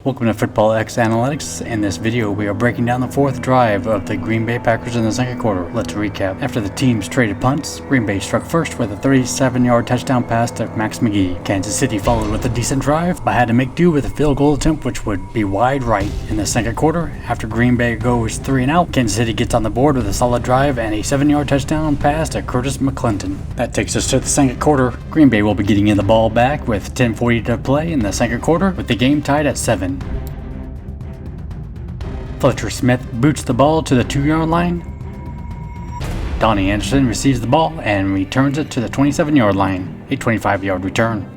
Welcome to Football X Analytics. In this video, we are breaking down the fourth drive of the Green Bay Packers in the second quarter. Let's recap. After the teams traded punts, Green Bay struck first with a 37-yard touchdown pass to Max McGee. Kansas City followed with a decent drive, but had to make do with a field goal attempt which would be wide right. In the second quarter, after Green Bay goes 3 and out, Kansas City gets on the board with a solid drive and a 7-yard touchdown pass to Curtis McClinton. That takes us to the second quarter. Green Bay will be getting the ball back with 10:40 to play in the second quarter, with the game tied at 7. Fletcher Smith boots the ball to the 2-yard line. Donnie Anderson receives the ball and returns it to the 27-yard line, a 25-yard return.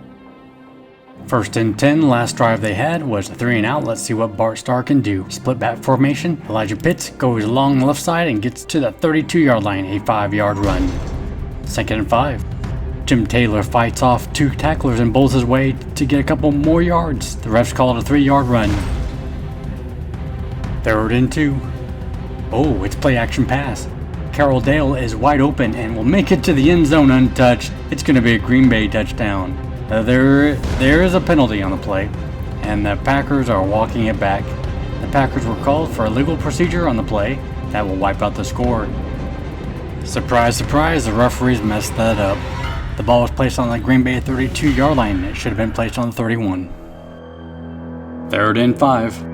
First and 10, last drive they had was a 3 and out. Let's see what Bart Starr can do. Split back formation, Elijah Pitts goes along the left side and gets to the 32-yard line, a 5-yard run. Second and 5. Jim Taylor fights off 2 tacklers and bowls his way to get a couple more yards. The refs call it a 3-yard run. Third and 2. Oh, it's play action pass. Carroll Dale is wide open and will make it to the end zone untouched. It's going to be a Green Bay touchdown. There is a penalty on the play, and the Packers are walking it back. The Packers were called for a legal procedure on the play that will wipe out the score. Surprise, surprise, the referees messed that up. The ball was placed on the Green Bay 32-yard line. It should have been placed on the 31. Third and 5.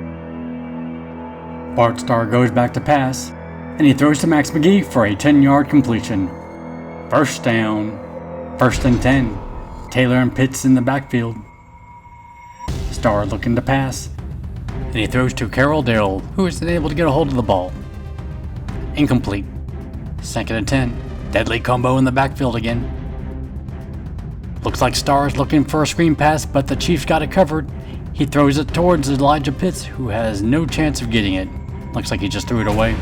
Bart Starr goes back to pass, and he throws to Max McGee for a 10-yard completion. First down. First and 10. Taylor and Pitts in the backfield. Starr looking to pass, and he throws to Carroll Dale, who is unable to get a hold of the ball. Incomplete. Second and 10. Deadly combo in the backfield again. Looks like Starr is looking for a screen pass, but the Chiefs got it covered. He throws it towards Elijah Pitts, who has no chance of getting it. Looks like he just threw it away.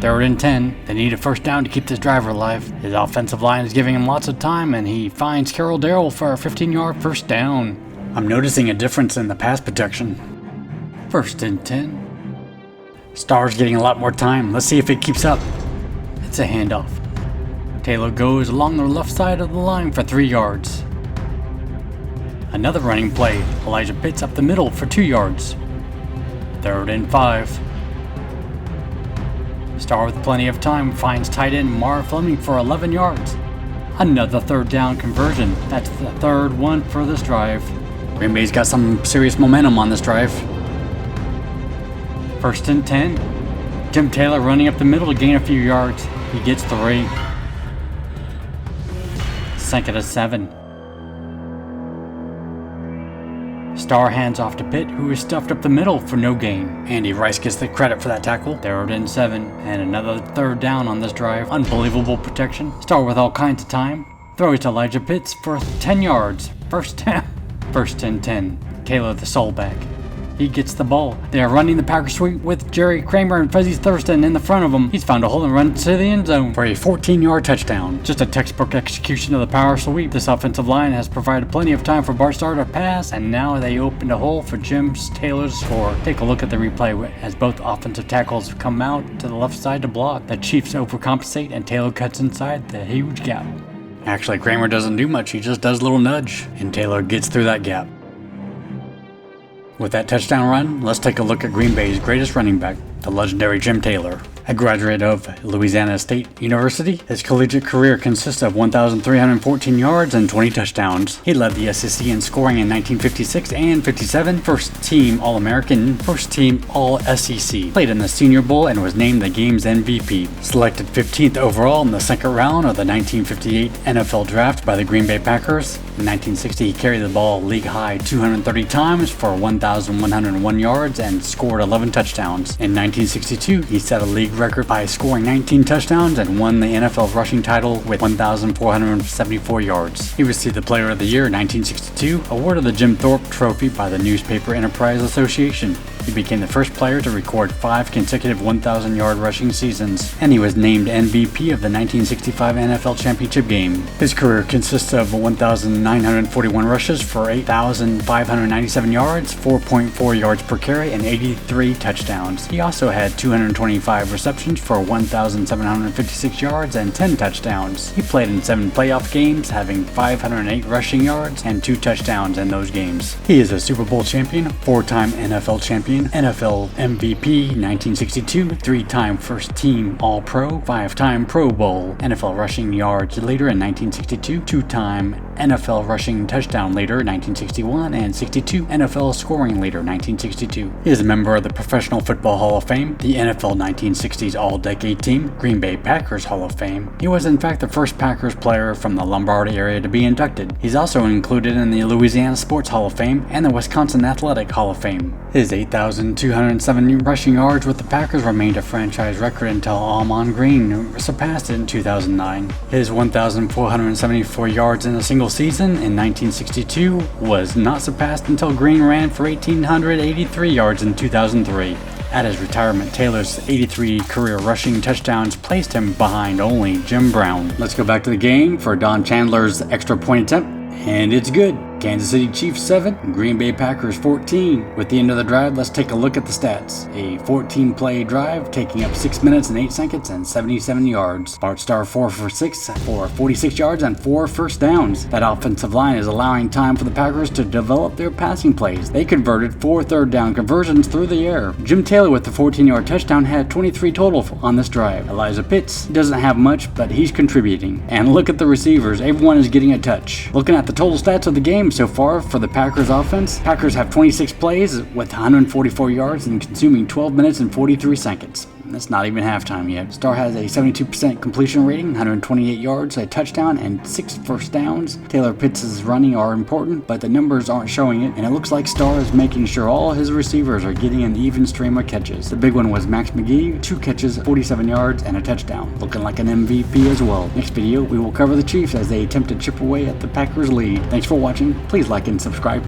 Third and 10. They need a first down to keep this driver alive. His offensive line is giving him lots of time, and he finds Carroll Darrell for a 15-yard first down. I'm noticing a difference in the pass protection. First and 10. Starr's getting a lot more time. Let's see if it keeps up. It's a handoff. Taylor goes along the left side of the line for 3 yards. Another running play. Elijah Pitts up the middle for 2 yards. Third and 5. Starr with plenty of time finds tight end Mara Fleming for 11 yards. Another third down conversion. That's the third one for this drive. Green Bay's got some serious momentum on this drive. First and 10. Jim Taylor running up the middle to gain a few yards. He gets 3. Second and 7. Starr hands off to Pitt, who is stuffed up the middle for no gain. Andy Rice gets the credit for that tackle. Third and 7, and another third down on this drive. Unbelievable protection. Starr with all kinds of time. Throws to Elijah Pitts for 10 yards. First down. First and 10. Taylor the sole back. He gets the ball. They are running the Packer sweep with Jerry Kramer and Fuzzy Thurston in the front of him. He's found a hole and runs to the end zone for a 14-yard touchdown. Just a textbook execution of the power sweep. This offensive line has provided plenty of time for Bart Starr to pass, and now they opened a hole for Jim Taylor to score. Take a look at the replay as both offensive tackles come out to the left side to block. The Chiefs overcompensate, and Taylor cuts inside the huge gap. Actually, Kramer doesn't do much. He just does a little nudge, and Taylor gets through that gap. With that touchdown run, let's take a look at Green Bay's greatest running back, the legendary Jim Taylor. A graduate of Louisiana State University, his collegiate career consists of 1,314 yards and 20 touchdowns. He led the SEC in scoring in 1956 and 57, first team All-American, first team All-SEC, played in the Senior Bowl and was named the game's MVP. Selected 15th overall in the second round of the 1958 NFL Draft by the Green Bay Packers. In 1960, he carried the ball league-high 230 times for 1,101 yards and scored 11 touchdowns. In 1962, he set a league record by scoring 19 touchdowns and won the NFL rushing title with 1,474 yards. He received the Player of the Year in 1962, awarded the Jim Thorpe Trophy by the Newspaper Enterprise Association. He became the first player to record 5 consecutive 1,000-yard rushing seasons, and he was named MVP of the 1965 NFL Championship game. His career consists of 1,941 rushes for 8,597 yards, 4.4 yards per carry, and 83 touchdowns. He also had 225 receptions for 1,756 yards and 10 touchdowns. He played in 7 playoff games, having 508 rushing yards and 2 touchdowns in those games. He is a Super Bowl champion, 4-time NFL champion, NFL MVP 1962, 3-time first team All-Pro, 5-time Pro Bowl, NFL rushing yards leader in 1962, 2-time NFL rushing touchdown leader in 1961, and 62 NFL scoring leader 1962. He is a member of the Professional Football Hall of Fame, the NFL 1960s All-Decade Team, Green Bay Packers Hall of Fame. He was in fact the first Packers player from the Lombardy area to be inducted. He's also included in the Louisiana Sports Hall of Fame and the Wisconsin Athletic Hall of Fame. His 8,207 rushing yards with the Packers remained a franchise record until Ahman Green surpassed it in 2009. His 1,474 yards in a single season in 1962 was not surpassed until Green ran for 1,883 yards in 2003. At his retirement, Taylor's 83 career rushing touchdowns placed him behind only Jim Brown. Let's go back to the game for Don Chandler's extra point attempt, and it's good. Kansas City Chiefs 7, Green Bay Packers 14. With the end of the drive, let's take a look at the stats. A 14-play drive taking up 6 minutes and 8 seconds and 77 yards. Bart Starr 4 for 6 for 46 yards and 4 first downs. That offensive line is allowing time for the Packers to develop their passing plays. They converted 4 third down conversions through the air. Jim Taylor with the 14-yard touchdown had 23 total on this drive. Elijah Pitts doesn't have much, but he's contributing. And look at the receivers. Everyone is getting a touch. Looking at the total stats of the game so far for the Packers offense, Packers have 26 plays with 144 yards and consuming 12 minutes and 43 seconds. That's not even halftime yet. Starr has a 72% completion rating, 128 yards, a touchdown, and 6 first downs. Taylor Pitts' running are important, but the numbers aren't showing it, and it looks like Starr is making sure all his receivers are getting an even stream of catches. The big one was Max McGee, 2 catches, 47 yards, and a touchdown. Looking like an MVP as well. Next video, we will cover the Chiefs as they attempt to chip away at the Packers' lead. Thanks for watching. Please like and subscribe.